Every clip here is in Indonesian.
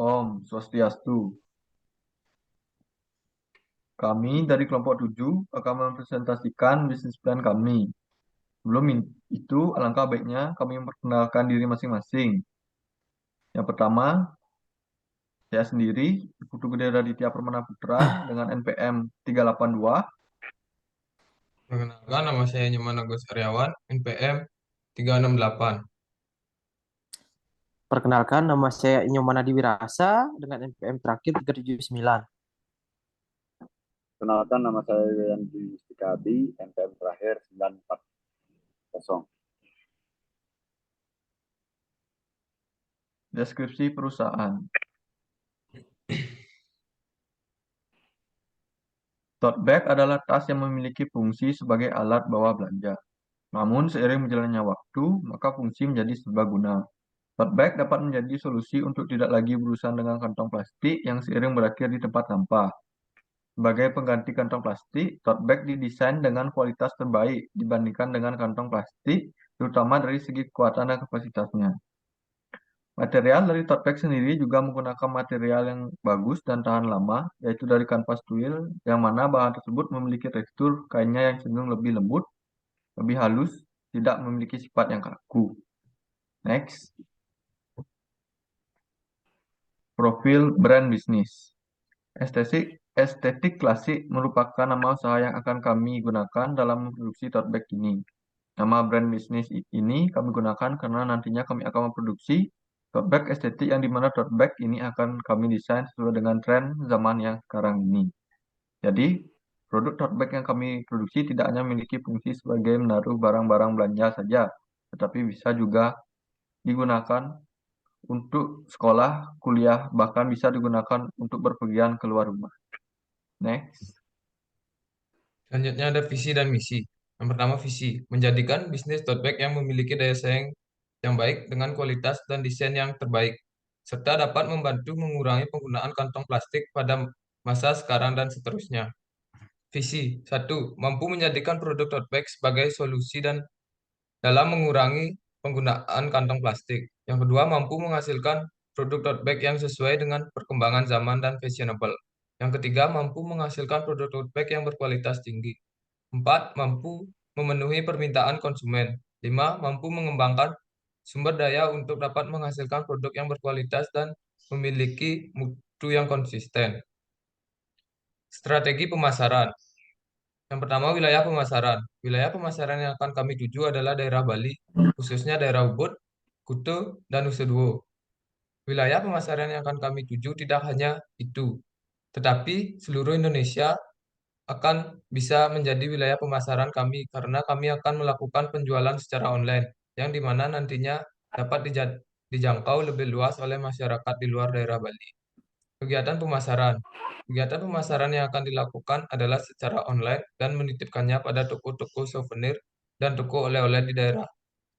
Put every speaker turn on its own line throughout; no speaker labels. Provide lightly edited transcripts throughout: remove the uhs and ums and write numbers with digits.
Om Swastiastu. Kami dari kelompok 7 akan mempresentasikan bisnis plan kami. Sebelum itu, alangkah baiknya kami memperkenalkan diri masing-masing. Yang pertama, saya sendiri, Putu Gede Raditya Permana Putra dengan NPM 382.
Perkenalkan, nama saya Nyoman Agus Aryawan, NPM 368.
Perkenalkan, nama saya Inyoman Adi Wirasa dengan NPM terakhir 379.
Kenalkan, nama saya Yandi Mustikadi, NPM terakhir 940.
Deskripsi perusahaan. Tote bag adalah tas yang memiliki fungsi sebagai alat bawa belanja. Namun, seiring berjalannya waktu, maka fungsi menjadi serbaguna. Tote bag dapat menjadi solusi untuk tidak lagi berurusan dengan kantong plastik yang seiring berakhir di tempat sampah. Sebagai pengganti kantong plastik, tote bag didesain dengan kualitas terbaik dibandingkan dengan kantong plastik, terutama dari segi kekuatan dan kapasitasnya. Material dari tote bag sendiri juga menggunakan material yang bagus dan tahan lama, yaitu dari kanvas twill, yang mana bahan tersebut memiliki tekstur kainnya yang cenderung lebih lembut, lebih halus, tidak memiliki sifat yang kaku. Next. Profil brand bisnis. Estetik klasik merupakan nama usaha yang akan kami gunakan dalam memproduksi tote bag ini. Nama brand bisnis ini kami gunakan karena nantinya kami akan memproduksi tote bag estetik yang dimana tote bag ini akan kami desain sesuai dengan tren zaman yang sekarang ini. Jadi, produk tote bag yang kami produksi tidak hanya memiliki fungsi sebagai menaruh barang-barang belanja saja, tetapi bisa juga digunakan untuk sekolah, kuliah, bahkan bisa digunakan untuk berpergian keluar rumah. Next.
Selanjutnya ada visi dan misi. Yang pertama visi, menjadikan bisnis tote bag yang memiliki daya saing yang baik dengan kualitas dan desain yang terbaik, serta dapat membantu mengurangi penggunaan kantong plastik pada masa sekarang dan seterusnya. Visi, satu, mampu menjadikan produk tote bag sebagai solusi dan dalam mengurangi penggunaan kantong plastik. Yang kedua, mampu menghasilkan produk tote bag yang sesuai dengan perkembangan zaman dan fashionable. Yang ketiga, mampu menghasilkan produk tote bag yang berkualitas tinggi. Empat, mampu memenuhi permintaan konsumen. Lima, mampu mengembangkan sumber daya untuk dapat menghasilkan produk yang berkualitas dan memiliki mutu yang konsisten. Strategi pemasaran. Yang pertama, wilayah pemasaran. Wilayah pemasaran yang akan kami tuju adalah daerah Bali, khususnya daerah Ubud, Kuta, dan Nusa Dua. Wilayah pemasaran yang akan kami tuju tidak hanya itu, tetapi seluruh Indonesia akan bisa menjadi wilayah pemasaran kami karena kami akan melakukan penjualan secara online, yang dimana nantinya dapat dijangkau lebih luas oleh masyarakat di luar daerah Bali. Kegiatan pemasaran. Kegiatan pemasaran yang akan dilakukan adalah secara online dan menitipkannya pada toko-toko souvenir dan toko oleh-oleh di daerah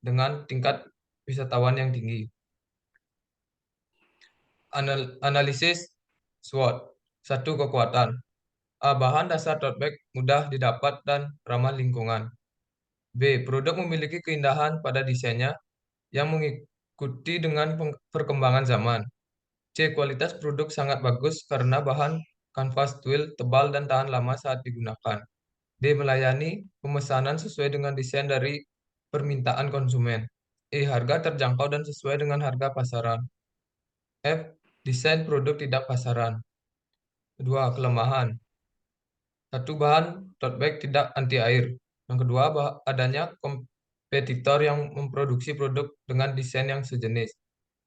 dengan tingkat wisatawan yang tinggi. Analisis SWOT. Satu, kekuatan. Bahan dasar tote bag mudah didapat dan ramah lingkungan. B. Produk memiliki keindahan pada desainnya yang mengikuti dengan perkembangan zaman. C. Kualitas produk sangat bagus karena bahan kanvas twill tebal dan tahan lama saat digunakan. D. Melayani pemesanan sesuai dengan desain dari permintaan konsumen. E. Harga terjangkau dan sesuai dengan harga pasaran. F. Desain produk tidak pasaran. Kedua, kelemahan. Satu, bahan tote bag tidak anti air. Yang kedua, adanya kompetitor yang memproduksi produk dengan desain yang sejenis.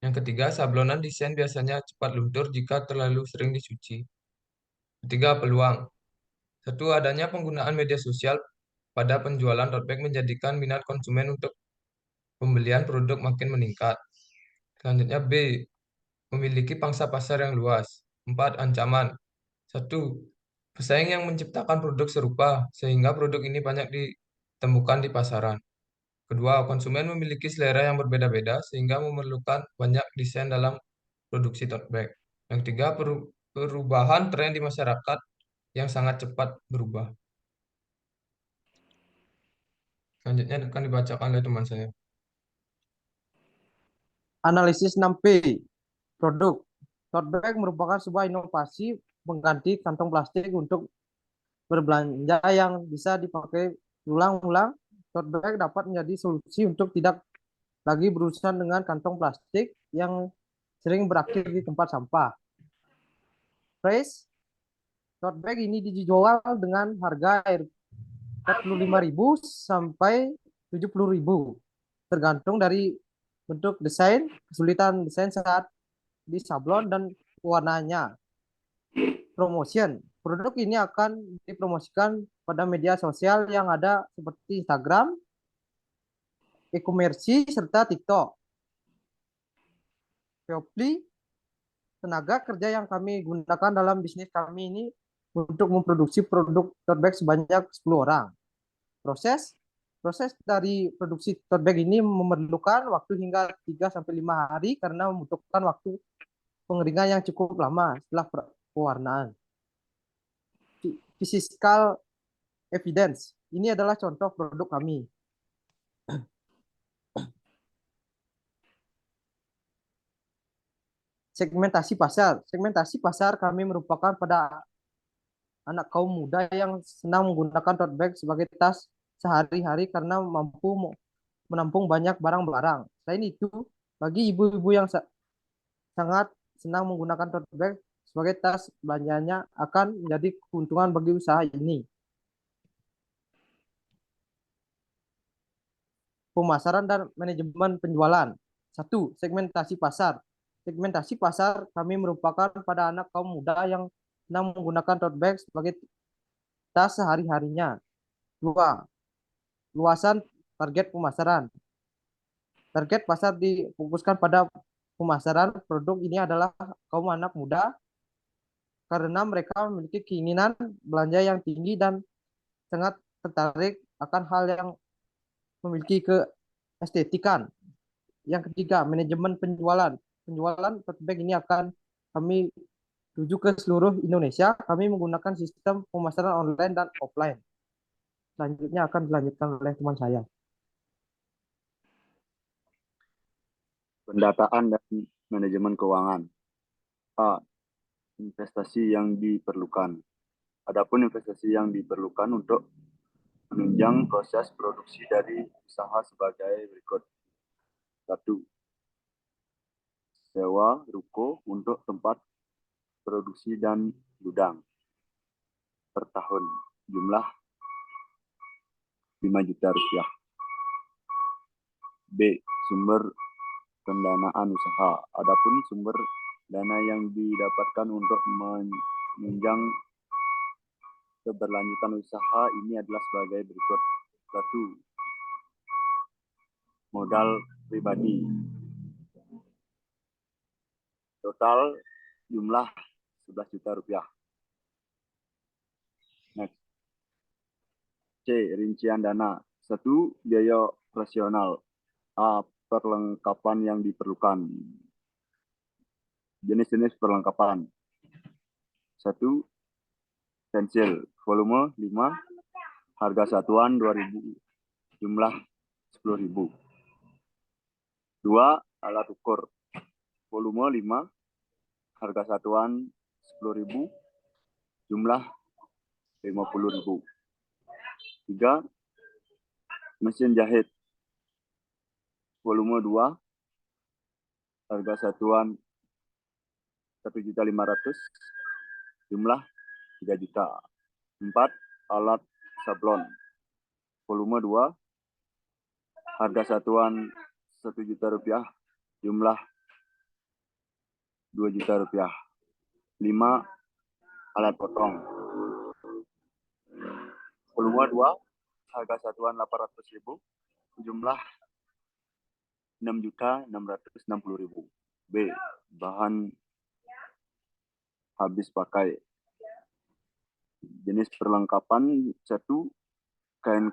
Yang ketiga, sablonan desain biasanya cepat luntur jika terlalu sering dicuci. Ketiga, peluang. Satu, adanya penggunaan media sosial pada penjualan tote bag menjadikan minat konsumen untuk pembelian produk makin meningkat. Selanjutnya B, memiliki pangsa pasar yang luas. Empat, ancaman. Satu, pesaing yang menciptakan produk serupa sehingga produk ini banyak ditemukan di pasaran. Kedua, konsumen memiliki selera yang berbeda-beda sehingga memerlukan banyak desain dalam produksi tote bag. Yang ketiga, perubahan tren di masyarakat yang sangat cepat berubah. Selanjutnya akan dibacakan oleh teman saya.
Analisis 6P. Produk. Tote bag merupakan sebuah inovasi mengganti kantong plastik untuk berbelanja yang bisa dipakai ulang-ulang. Tote bag dapat menjadi solusi untuk tidak lagi berurusan dengan kantong plastik yang sering berakhir di tempat sampah. Price, tote bag ini dijual dengan harga 45.000 sampai 70.000, tergantung dari bentuk desain, kesulitan desain saat disablon dan warnanya. Promotion, produk ini akan dipromosikan pada media sosial yang ada seperti Instagram, e-commerce, serta TikTok. Shopee, tenaga kerja yang kami gunakan dalam bisnis kami ini untuk memproduksi produk tote bag sebanyak 10 orang. Proses dari produksi tote bag ini memerlukan waktu hingga 3-5 hari karena membutuhkan waktu pengeringan yang cukup lama setelah pewarnaan. Physical evidence, ini adalah contoh produk kami. Segmentasi pasar kami merupakan pada anak kaum muda yang senang menggunakan tote bag sebagai tas sehari-hari karena mampu menampung banyak barang-barang. Selain itu, bagi ibu-ibu yang sangat senang menggunakan tote bag sebagai tas belanjanya akan menjadi keuntungan bagi usaha ini. Pemasaran dan manajemen penjualan. 1. Segmentasi pasar. Segmentasi pasar kami merupakan pada anak kaum muda yang senang menggunakan tote bag sebagai tas sehari-harinya. 2. Luasan target pemasaran. Target pasar difokuskan pada pemasaran produk ini adalah kaum anak muda karena mereka memiliki keinginan belanja yang tinggi dan sangat tertarik akan hal yang memiliki keestetikan. Yang ketiga, manajemen penjualan. Penjualan tote bag ini akan kami tuju ke seluruh Indonesia. Kami menggunakan sistem pemasaran online dan offline. Selanjutnya akan dilanjutkan oleh teman saya.
Pendataan dan manajemen keuangan. A. Investasi yang diperlukan. Adapun investasi yang diperlukan untuk menunjang proses produksi dari usaha sebagai berikut. 1. Sewa ruko untuk tempat produksi dan gudang per tahun jumlah 5 juta rupiah. B. Sumber pendanaan usaha. Adapun sumber dana yang didapatkan untuk menunjang keberlanjutan usaha ini adalah sebagai berikut. 1. Modal pribadi. Total jumlah 11 juta rupiah. Next. C. Rincian dana. 1. Biaya operasional. A. Perlengkapan yang diperlukan. Jenis-jenis perlengkapan. 1. Pensil. Volume 5. Harga satuan 2.000. Jumlah 10.000. 2. Alat ukur. Volume 5. Harga satuan 10.000. Jumlah 50.000. 3. Mesin jahit. Volume 2. Harga satuan 1.500.000. Jumlah 3 juta. 4. Alat sablon. Volume 2. Harga satuan 1 juta rupiah. Jumlah 2 juta rupiah. 5. Alat potong. Volume 2. Harga satuan 800.000. Jumlah 6.660.000. B. Bahan habis pakai. Jenis perlengkapan. 1. Kain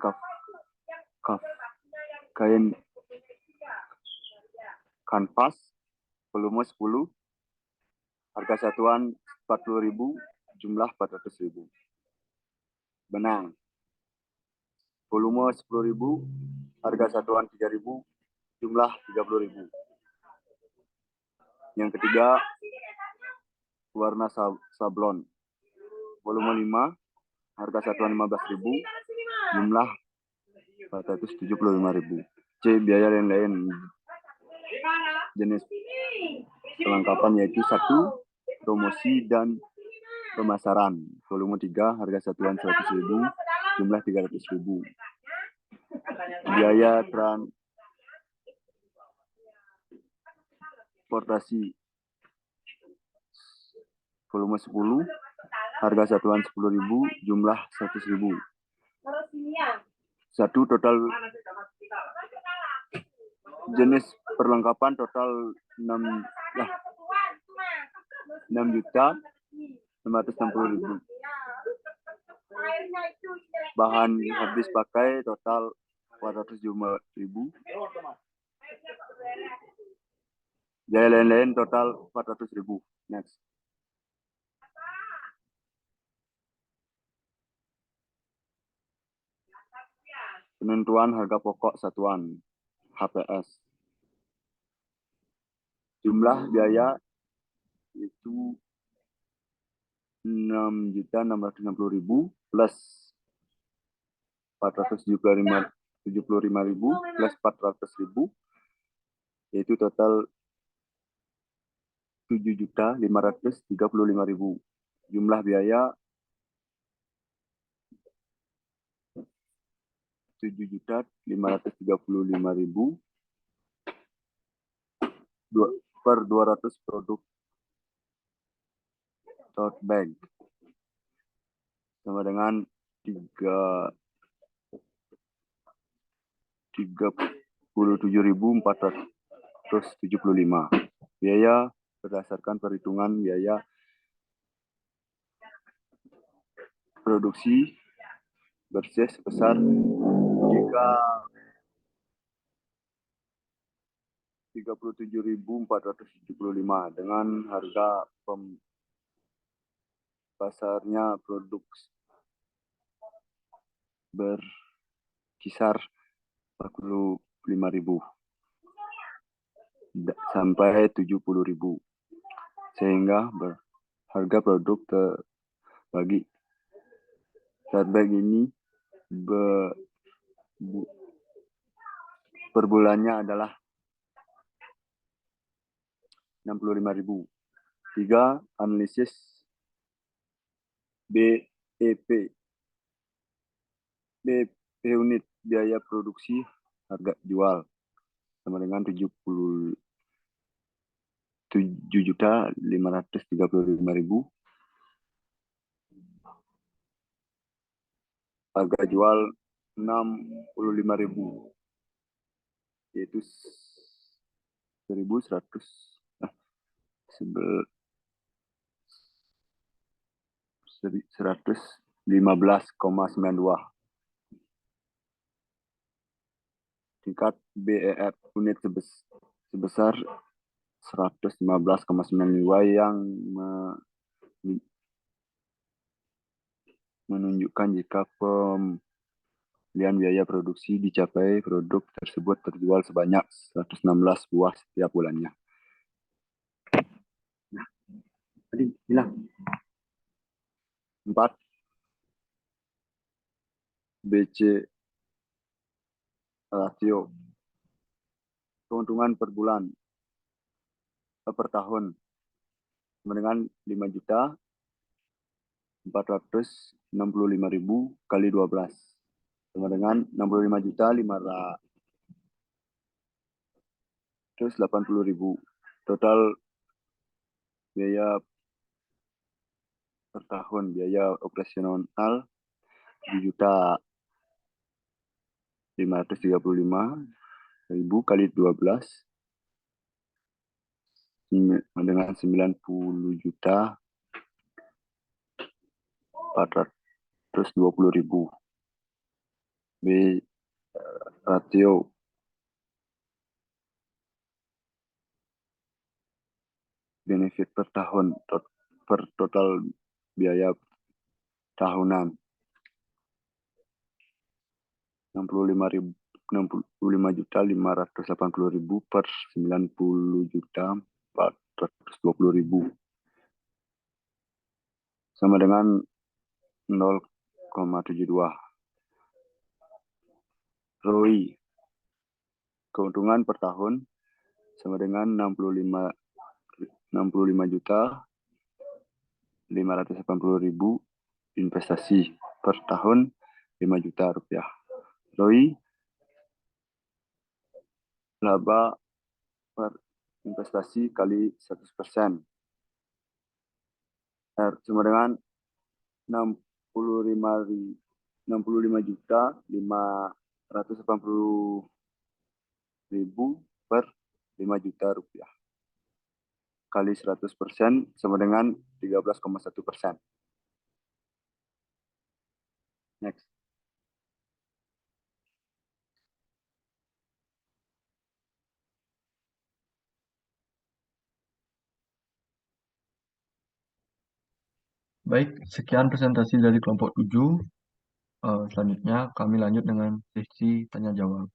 kain kanvas. Volume 10. Harga satuan 40.000. Jumlah 400.000. Benang. Volume 10.000. Harga satuan 3.000. Jumlah 30.000. Yang ketiga, warna sablon. Volume 5, harga satuan 15.000, jumlah 475.000. C. Biaya lain-lain. Jenis perlengkapan yaitu 1. Promosi dan pemasaran. Volume 3, harga satuan 100.000, jumlah 300.000. Biaya transportasi. Volume 10, harga satuan 10.000, jumlah 100.000. 1. Total jenis perlengkapan total 6.660.000. Bahan habis pakai total 405.000. Biaya lain-lain total 400.000. Next. Penentuan harga pokok satuan HPS. Jumlah biaya itu 6.660.000 plus 475.000 plus 400.000, yaitu total 7.535.000. Jumlah biaya 7.535.000 per 200 produk tote bag, sama dengan 37.475. Biaya berdasarkan perhitungan biaya produksi bersih sebesar 37.475 dengan harga pasarnya produk berkisar 45.000 sampai 70.000, sehingga harga produk terbagi tote bag ini per bulannya adalah 65.000. 3. Analisis BEP. BP unit biaya produksi harga jual sama dengan 7.535.000. Harga jual 65.000, yaitu 115,92. Tingkat BEF unit sebesar 115,92 yang menunjukkan jika pembelian biaya produksi dicapai, produk tersebut terjual sebanyak 116 buah setiap bulannya. Nah, tadi bilang 4. BC rasio. Keuntungan per bulan per tahun sama dengan 5.465.000 kali 12 sama dengan 65.580.000. Total biaya per tahun, biaya operasional 7.535.000 kali 12 dengan 90.420.000. B rasio benefit per tahun per total biaya tahunan 65.580.000 per 90.420.000. sama dengan 0,72. ROI, keuntungan per tahun sama dengan 65 juta 580.000, investasi per tahun 5 juta rupiah. ROI, laba per investasi kali 100%. R sama dengan 65 juta 580.000 per 5 juta rupiah. Kali 100% sama dengan 13,1%. Next.
Baik, sekian presentasi dari kelompok 7. Selanjutnya kami lanjut dengan sesi tanya jawab.